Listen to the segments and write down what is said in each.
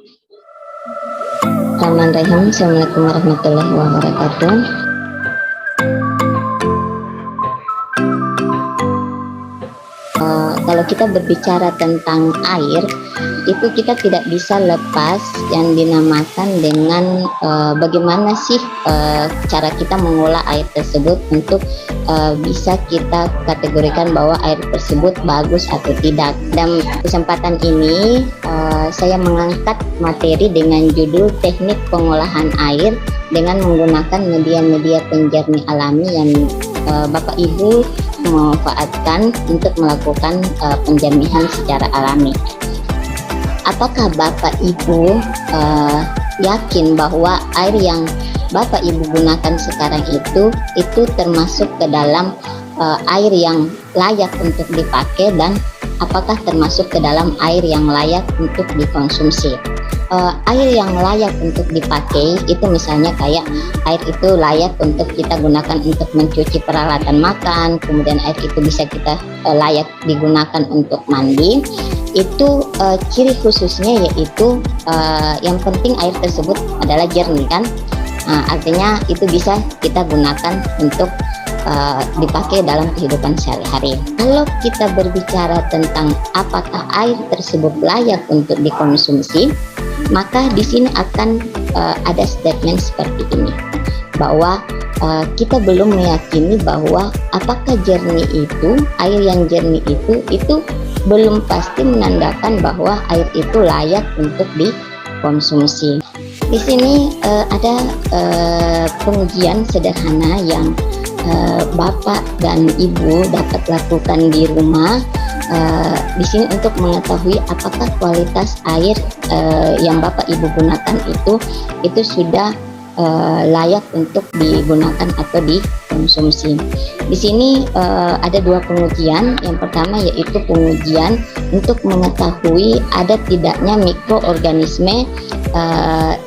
Bismillahirrahmanirrahim. Assalamualaikum warahmatullahi wabarakatuh. Kalau kita berbicara tentang air, itu kita tidak bisa lepas yang dinamakan dengan bagaimana sih cara kita mengolah air tersebut untuk bisa kita kategorikan bahwa air tersebut bagus atau tidak. Dalam kesempatan ini saya mengangkat materi dengan judul teknik pengolahan air dengan menggunakan media-media penjernih alami yang Bapak Ibu memanfaatkan untuk melakukan penjernihan secara alami. Apakah Bapak Ibu yakin bahwa air yang Bapak Ibu gunakan sekarang itu termasuk ke dalam air yang layak untuk dipakai, dan apakah termasuk ke dalam air yang layak untuk dikonsumsi? Air yang layak untuk dipakai itu misalnya kayak air itu layak untuk kita gunakan untuk mencuci peralatan makan, kemudian air itu bisa kita layak digunakan untuk mandi. Itu ciri khususnya yaitu yang penting air tersebut adalah jernih kan. Artinya itu bisa kita gunakan untuk dipakai dalam kehidupan sehari-hari. Kalau kita berbicara tentang apakah air tersebut layak untuk dikonsumsi, maka di sini akan ada statement seperti ini, bahwa kita belum meyakini bahwa apakah jernih itu, air yang jernih itu belum pasti menandakan bahwa air itu layak untuk dikonsumsi. Di sini ada pengujian sederhana yang Bapak dan Ibu dapat lakukan di rumah. Di sini untuk mengetahui apakah kualitas air yang Bapak Ibu gunakan itu sudah layak untuk digunakan atau dikonsumsi. Di sini ada dua pengujian. Yang pertama yaitu pengujian untuk mengetahui ada tidaknya mikroorganisme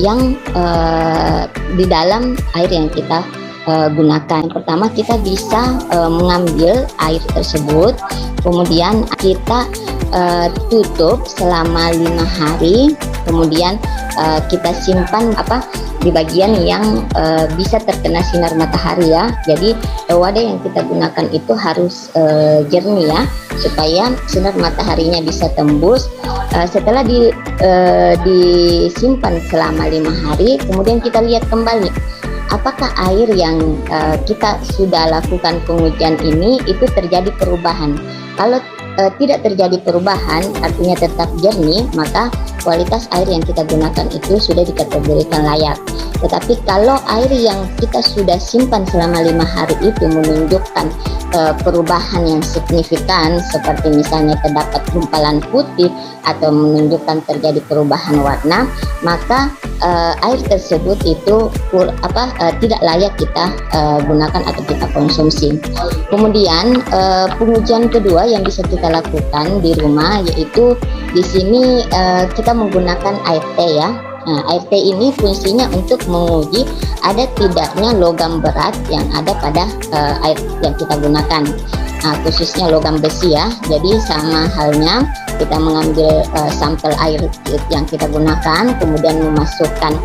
yang di dalam air yang kita gunakan. Yang pertama kita bisa mengambil air tersebut, kemudian kita tutup selama 5 hari, kemudian kita simpan di bagian yang bisa terkena sinar matahari ya. Jadi wadah yang kita gunakan itu harus jernih ya, supaya sinar mataharinya bisa tembus. Setelah disimpan selama 5 hari, kemudian kita lihat kembali apakah air yang kita sudah lakukan pengujian ini itu terjadi perubahan. Kalau tidak terjadi perubahan, artinya tetap jernih, maka kualitas air yang kita gunakan itu sudah dikategorikan layak. Tetapi kalau air yang kita sudah simpan selama 5 hari itu menunjukkan perubahan yang signifikan, seperti misalnya terdapat gumpalan putih atau menunjukkan terjadi perubahan warna, maka air tersebut itu tidak layak kita gunakan atau kita konsumsi. Kemudian pengujian kedua yang bisa kita lakukan di rumah yaitu di sini kita menggunakan air teh ya. Air teh ini fungsinya untuk menguji ada tidaknya logam berat yang ada pada air yang kita gunakan, khususnya logam besi ya. Jadi sama halnya kita mengambil sampel air yang kita gunakan, kemudian memasukkan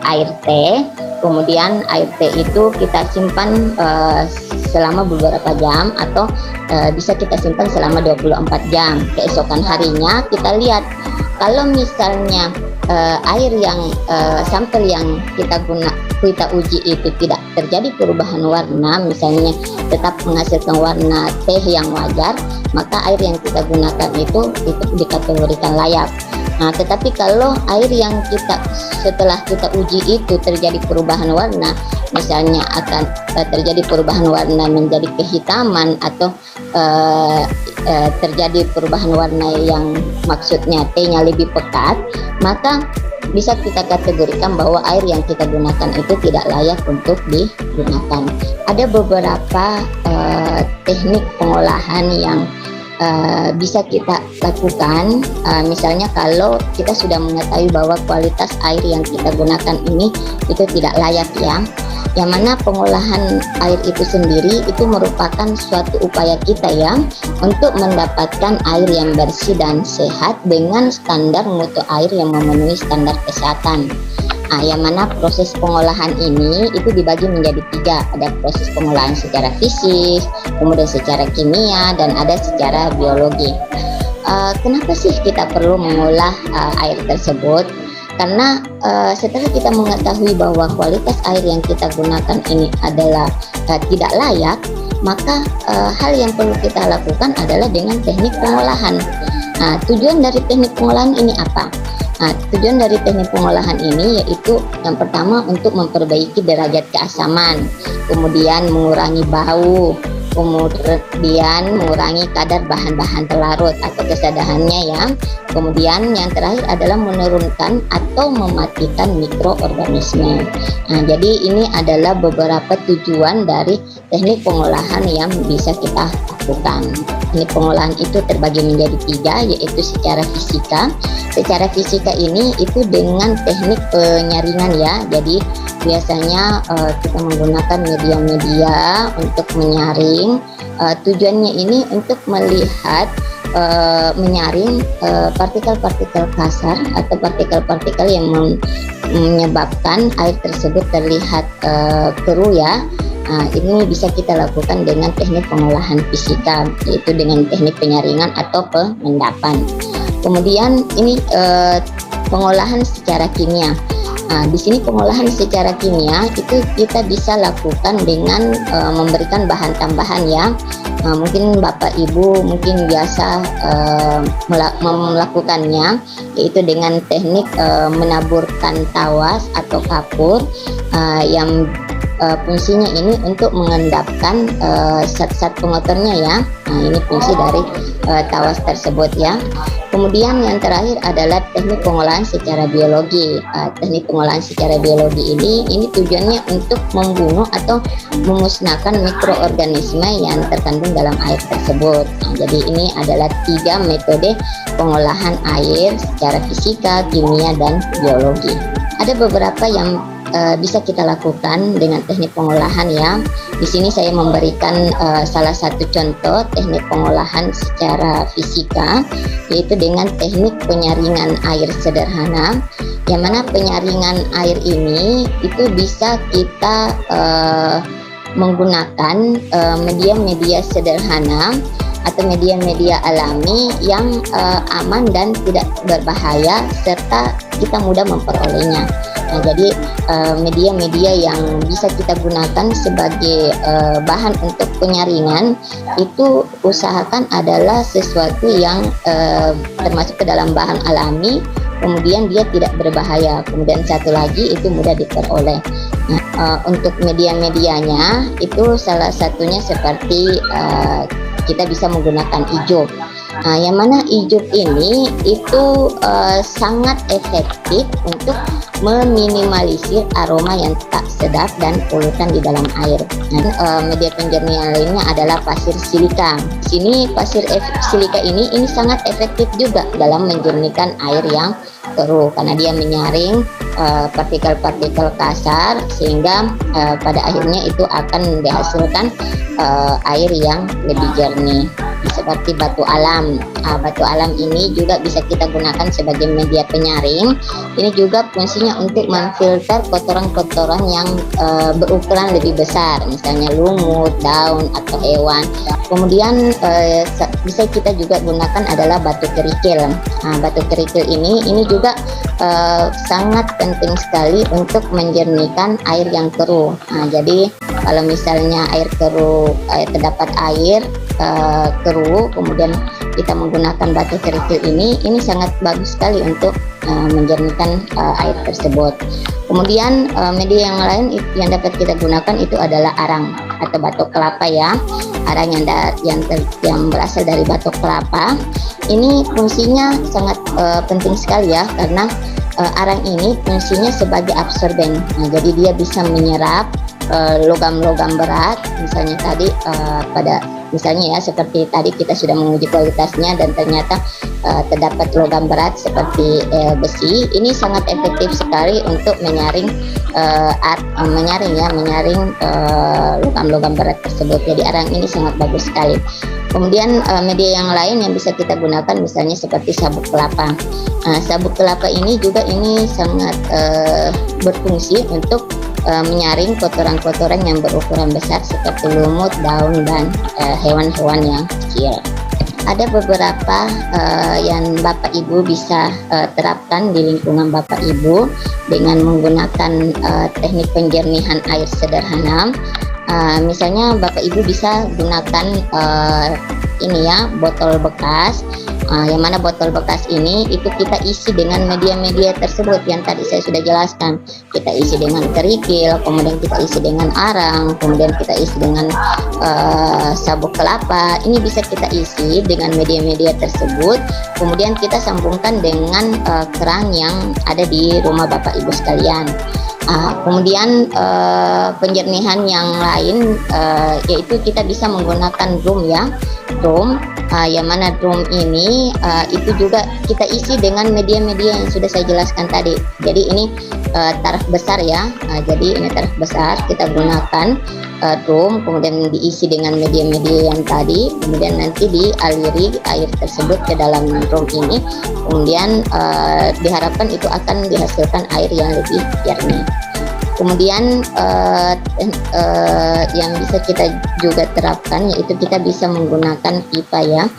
air teh, kemudian air teh itu kita simpan selama beberapa jam atau bisa kita simpan selama 24 jam. Keesokan harinya kita lihat kalau misalnya air yang sampel yang kita uji itu tidak terjadi perubahan warna, misalnya tetap menghasilkan warna teh yang wajar, maka air yang kita gunakan itu dikategorikan layak. Tetapi kalau air yang setelah kita uji itu terjadi perubahan warna, misalnya akan terjadi perubahan warna menjadi kehitaman atau terjadi perubahan warna yang maksudnya tehnya lebih pekat, maka bisa kita kategorikan bahwa air yang kita gunakan itu tidak layak untuk digunakan. Ada beberapa teknik pengolahan yang bisa kita lakukan. Misalnya kalau kita sudah mengetahui bahwa kualitas air yang kita gunakan ini itu tidak layak ya, yang mana pengolahan air itu sendiri itu merupakan suatu upaya kita ya untuk mendapatkan air yang bersih dan sehat dengan standar mutu air yang memenuhi standar kesehatan. Yang mana proses pengolahan ini itu dibagi menjadi 3. Ada proses pengolahan secara fisik, kemudian secara kimia, dan ada secara biologi. Kenapa sih kita perlu mengolah air tersebut? Karena setelah kita mengetahui bahwa kualitas air yang kita gunakan ini adalah tidak layak, maka hal yang perlu kita lakukan adalah dengan teknik pengolahan. Tujuan dari teknik pengolahan ini apa? Tujuan dari teknik pengolahan ini yaitu yang pertama untuk memperbaiki derajat keasaman, kemudian mengurangi bau, kemudian mengurangi kadar bahan-bahan terlarut atau kesadarannya ya. Kemudian yang terakhir adalah menurunkan atau mematikan mikroorganisme. Jadi ini adalah beberapa tujuan dari teknik pengolahan yang bisa kita lakukan. Teknik pengolahan itu terbagi menjadi 3, yaitu secara fisika. Secara fisika ini itu dengan teknik penyaringan ya. Jadi biasanya kita menggunakan media-media untuk menyaring. Tujuannya ini untuk melihat menyaring partikel-partikel kasar atau partikel-partikel yang menyebabkan air tersebut terlihat keruh ya. Ini bisa kita lakukan dengan teknik pengolahan fisika, yaitu dengan teknik penyaringan atau pengendapan. Kemudian ini pengolahan secara kimia. Di sini pengolahan secara kimia itu kita bisa lakukan dengan memberikan bahan tambahan ya. Mungkin Bapak Ibu mungkin biasa melakukannya, yaitu dengan teknik menaburkan tawas atau kapur yang fungsinya ini untuk mengendapkan zat-zat pengotornya ya. Ini fungsi dari tawas tersebut ya. Kemudian yang terakhir adalah teknik pengolahan secara biologi. Teknik pengolahan secara biologi ini tujuannya untuk membunuh atau memusnahkan mikroorganisme yang terkandung dalam air tersebut. Jadi ini adalah 3 metode pengolahan air secara fisika, kimia, dan biologi. Ada beberapa yang bisa kita lakukan dengan teknik pengolahan ya. Di sini saya memberikan salah satu contoh teknik pengolahan secara fisika, yaitu dengan teknik penyaringan air sederhana. Yang mana penyaringan air ini itu bisa kita menggunakan media-media sederhana atau media-media alami yang aman dan tidak berbahaya serta kita mudah memperolehnya. Jadi media-media yang bisa kita gunakan sebagai bahan untuk penyaringan itu usahakan adalah sesuatu yang termasuk ke dalam bahan alami, kemudian dia tidak berbahaya, kemudian satu lagi itu mudah diperoleh. Untuk media-medianya itu salah satunya seperti kita bisa menggunakan ijuk. Yang mana ijuk ini itu sangat efektif untuk meminimalisir aroma yang tak sedap dan polutan di dalam air. Media penjernih lainnya adalah pasir silika. Di sini pasir silika ini sangat efektif juga dalam menjernihkan air yang keruh karena dia menyaring partikel-partikel kasar sehingga pada akhirnya itu akan menghasilkan air yang lebih jernih. Seperti batu alam. Batu alam ini juga bisa kita gunakan sebagai media penyaring. Ini juga fungsinya untuk memfilter kotoran-kotoran yang berukuran lebih besar, misalnya lumut, daun, atau hewan. Kemudian bisa kita juga gunakan adalah batu kerikil. Batu kerikil ini juga sangat penting sekali untuk menjernihkan air yang keruh. Jadi kalau misalnya air keruh, terdapat air keruh, kemudian kita menggunakan batu kerikil ini sangat bagus sekali untuk menjernihkan air tersebut. Kemudian media yang lain yang dapat kita gunakan itu adalah arang atau batok kelapa ya. Arang yang berasal dari batok kelapa ini fungsinya sangat penting sekali ya, karena arang ini fungsinya sebagai absorben. Jadi dia bisa menyerap logam-logam berat, misalnya tadi pada misalnya ya seperti tadi kita sudah menguji kualitasnya dan ternyata terdapat logam berat seperti besi, ini sangat efektif sekali untuk menyaring logam-logam berat tersebut. Jadi arang ini sangat bagus sekali. Kemudian media yang lain yang bisa kita gunakan misalnya seperti sabuk kelapa. Sabuk kelapa ini juga sangat berfungsi untuk menyaring kotoran-kotoran yang berukuran besar seperti lumut, daun, dan hewan-hewan yang kecil. Ada beberapa yang Bapak Ibu bisa terapkan di lingkungan Bapak Ibu dengan menggunakan teknik penjernihan air sederhana. Misalnya Bapak Ibu bisa gunakan botol bekas, yang mana botol bekas ini itu kita isi dengan media-media tersebut yang tadi saya sudah jelaskan. Kita isi dengan kerikil, kemudian kita isi dengan arang, kemudian kita isi dengan sabuk kelapa. Ini bisa kita isi dengan media-media tersebut, kemudian kita sambungkan dengan keran yang ada di rumah Bapak Ibu sekalian. Kemudian penjernihan yang lain yaitu kita bisa menggunakan drum yang mana drum ini itu juga kita isi dengan media-media yang sudah saya jelaskan tadi. Jadi ini taraf besar ya. Jadi ini taraf besar, kita gunakan drum, kemudian diisi dengan media-media yang tadi, kemudian nanti dialiri air tersebut ke dalam drum ini, kemudian diharapkan itu akan dihasilkan air yang lebih jernih. Kemudian yang bisa kita juga terapkan yaitu kita bisa menggunakan pipa yang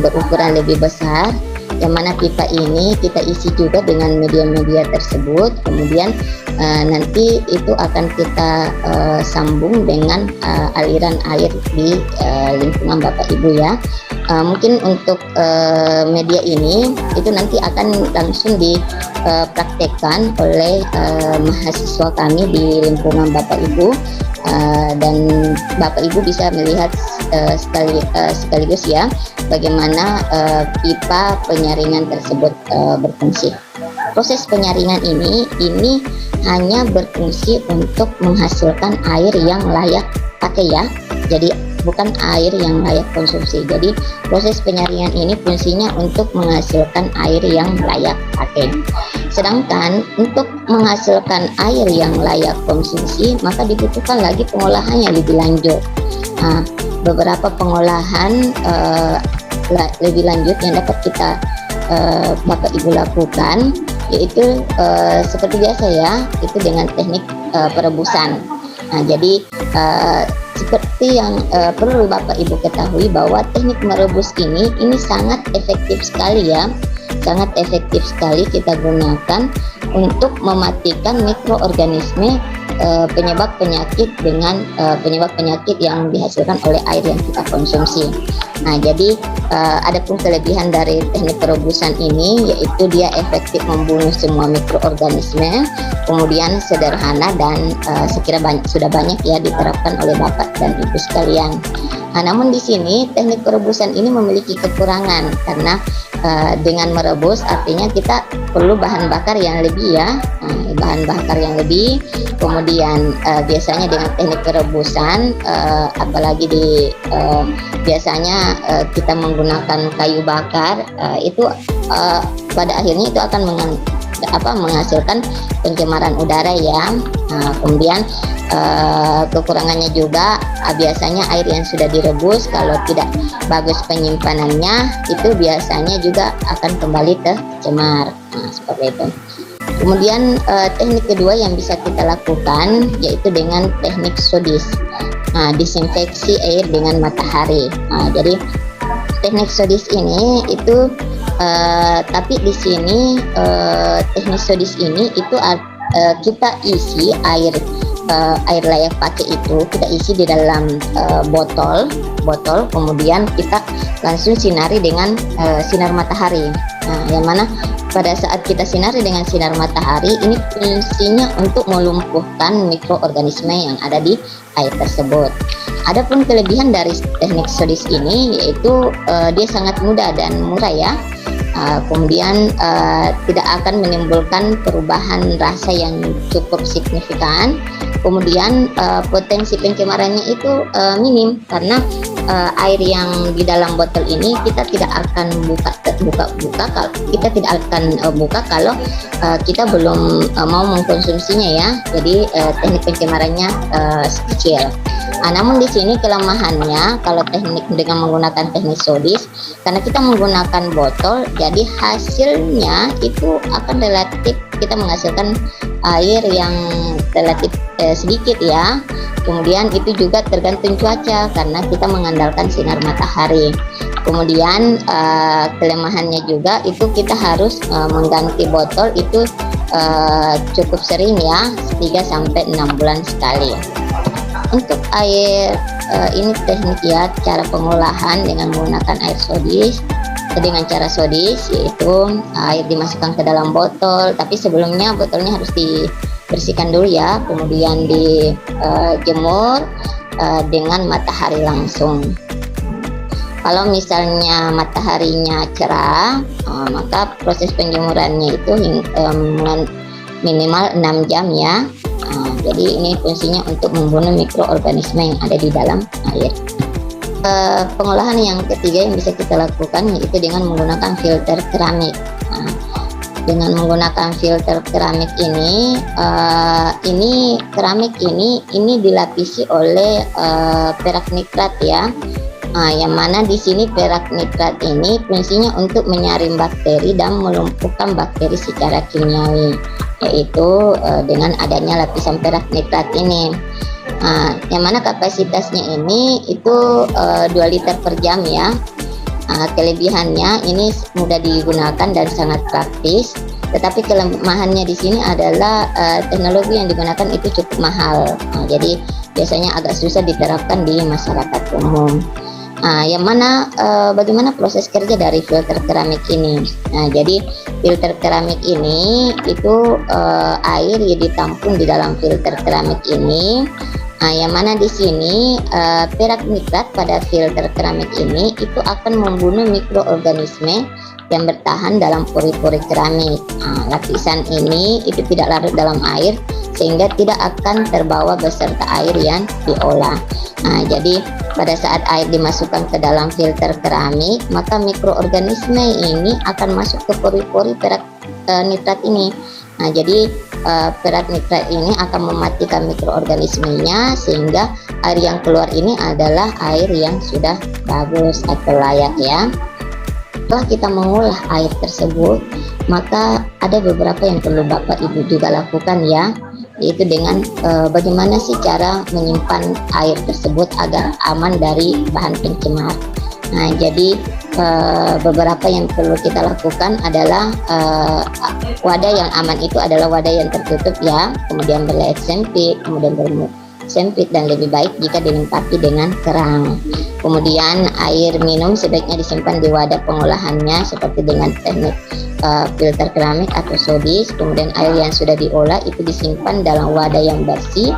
berukuran lebih besar, yang mana pipa ini kita isi juga dengan media-media tersebut, kemudian nanti itu akan kita sambung dengan aliran air di lingkungan Bapak Ibu ya. Mungkin untuk media ini itu nanti akan langsung dipraktekkan oleh mahasiswa kami di lingkungan Bapak Ibu, dan Bapak Ibu bisa melihat sekaligus ya bagaimana pipa penyaringan tersebut berfungsi. Proses penyaringan ini hanya berfungsi untuk menghasilkan air yang layak pakai ya. Jadi bukan air yang layak konsumsi. Jadi proses penyaringan ini fungsinya untuk menghasilkan air yang layak pakai. Sedangkan untuk menghasilkan air yang layak konsumsi maka dibutuhkan lagi pengolahan yang lebih lanjut. Beberapa pengolahan lebih lanjut yang dapat kita Bapak Ibu lakukan yaitu seperti biasa ya, itu dengan teknik perebusan. Jadi seperti yang perlu Bapak Ibu ketahui bahwa teknik merebus ini sangat efektif sekali ya, sangat efektif sekali kita gunakan untuk mematikan mikroorganisme penyebab penyakit yang dihasilkan oleh air yang kita konsumsi. Jadi adapun kelebihan dari teknik perebusan ini yaitu dia efektif membunuh semua mikroorganisme, kemudian sederhana dan sekira sudah banyak ya diterapkan oleh Bapak dan Ibu sekalian. Namun di sini teknik perebusan ini memiliki kekurangan karena dengan merebus artinya kita perlu bahan bakar yang lebih ya, kemudian biasanya dengan teknik perebusan apalagi biasanya kita menggunakan kayu bakar, itu pada akhirnya itu akan menghasilkan pencemaran udara ya. Kemudian kekurangannya juga biasanya air yang sudah direbus kalau tidak bagus penyimpanannya itu biasanya juga akan kembali tercemar. Seperti itu. Kemudian teknik kedua yang bisa kita lakukan yaitu dengan teknik sodis, disinfeksi air dengan matahari. Jadi teknik sodis ini itu tapi di sini teknik sodis ini itu kita isi air layak pakai itu kita isi di dalam botol, kemudian kita langsung sinari dengan sinar matahari. Yang mana pada saat kita sinari dengan sinar matahari ini fungsinya untuk melumpuhkan mikroorganisme yang ada di air tersebut. Adapun kelebihan dari teknik sodis ini yaitu dia sangat mudah dan murah ya. Kemudian tidak akan menimbulkan perubahan rasa yang cukup signifikan. Kemudian potensi pencemarannya itu minim karena air yang di dalam botol ini kita tidak akan buka kalau kita tidak akan buka kalau kita belum mau mengkonsumsinya ya. Jadi teknik pencemarannya kecil. Namun di sini kelemahannya kalau teknik dengan menggunakan teknik sodis, karena kita menggunakan botol, jadi hasilnya itu akan relatif kita menghasilkan air yang relatif sedikit ya. Kemudian itu juga tergantung cuaca karena kita mengandalkan sinar matahari. Kemudian kelemahannya juga itu kita harus mengganti botol itu cukup sering ya, 3 sampai 6 bulan sekali. Untuk air ini teknik ya, cara pengolahan dengan menggunakan air sodis. Dengan cara sodis yaitu air dimasukkan ke dalam botol, tapi sebelumnya botolnya harus dibersihkan dulu ya, kemudian dijemur dengan matahari langsung. Kalau misalnya mataharinya cerah, maka proses penjemurannya itu minimal 6 jam ya. Jadi ini fungsinya untuk membunuh mikroorganisme yang ada di dalam air. Pengolahan yang ketiga yang bisa kita lakukan yaitu dengan menggunakan filter keramik. Dengan menggunakan filter keramik ini keramik ini dilapisi oleh perak nitrat ya. Yang mana di sini perak nitrat ini fungsinya untuk menyaring bakteri dan melumpuhkan bakteri secara kimiawi, yaitu dengan adanya lapisan perak nitrat ini. Yang mana kapasitasnya ini itu 2 liter per jam ya. Kelebihannya ini mudah digunakan dan sangat praktis, tetapi kelemahannya di sini adalah teknologi yang digunakan itu cukup mahal. Jadi biasanya agak susah diterapkan di masyarakat umum. Yang mana bagaimana proses kerja dari filter keramik ini? Jadi filter keramik ini itu air yang ditampung di dalam filter keramik ini. Yang mana di sini perak nitrat pada filter keramik ini itu akan membunuh mikroorganisme yang bertahan dalam pori-pori keramik. Lapisan ini itu tidak larut dalam air sehingga tidak akan terbawa beserta air yang diolah. Jadi pada saat air dimasukkan ke dalam filter keramik, maka mikroorganisme ini akan masuk ke pori-pori perak nitrat ini. Jadi perak nitrat ini akan mematikan mikroorganismenya sehingga air yang keluar ini adalah air yang sudah bagus atau layak ya. Setelah kita mengolah air tersebut, maka ada beberapa yang perlu Bapak Ibu juga lakukan ya, yaitu dengan bagaimana sih cara menyimpan air tersebut agar aman dari bahan pencemar. Jadi beberapa yang perlu kita lakukan adalah wadah yang aman itu adalah wadah yang tertutup ya, kemudian berlayar sempit, kemudian bermuat sempit dan lebih baik jika dilengkapi dengan kerang. Kemudian air minum sebaiknya disimpan di wadah pengolahannya seperti dengan teknik filter keramik atau sodis. Kemudian air yang sudah diolah itu disimpan dalam wadah yang bersih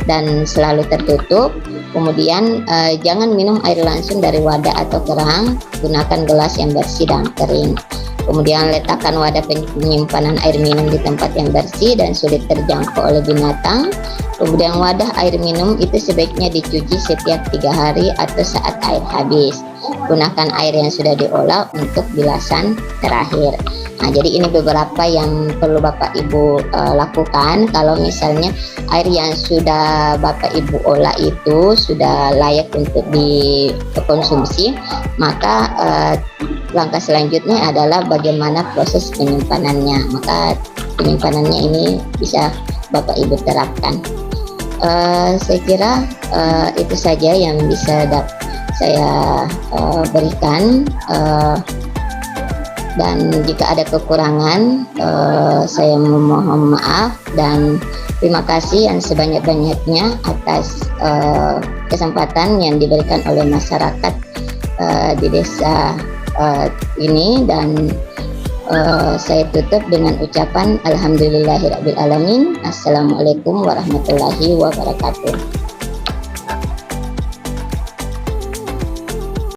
dan selalu tertutup. Kemudian jangan minum air langsung dari wadah atau kerang, gunakan gelas yang bersih dan kering. Kemudian letakkan wadah penyimpanan air minum di tempat yang bersih dan sulit terjangkau oleh binatang. Kemudian wadah air minum itu sebaiknya dicuci setiap 3 hari atau saat air habis. Gunakan air yang sudah diolah untuk bilasan terakhir. Jadi ini beberapa yang perlu Bapak Ibu lakukan. Kalau misalnya air yang sudah Bapak Ibu olah itu sudah layak untuk dikonsumsi, maka langkah selanjutnya adalah bagaimana proses penyimpanannya. Maka penyimpanannya ini bisa Bapak Ibu terapkan. Saya kira itu saja yang bisa saya berikan. Dan jika ada kekurangan, saya memohon maaf dan terima kasih yang sebanyak-banyaknya atas kesempatan yang diberikan oleh masyarakat di desa ini. Dan saya tutup dengan ucapan Alhamdulillahirabbil alamin. Assalamualaikum warahmatullahi wabarakatuh.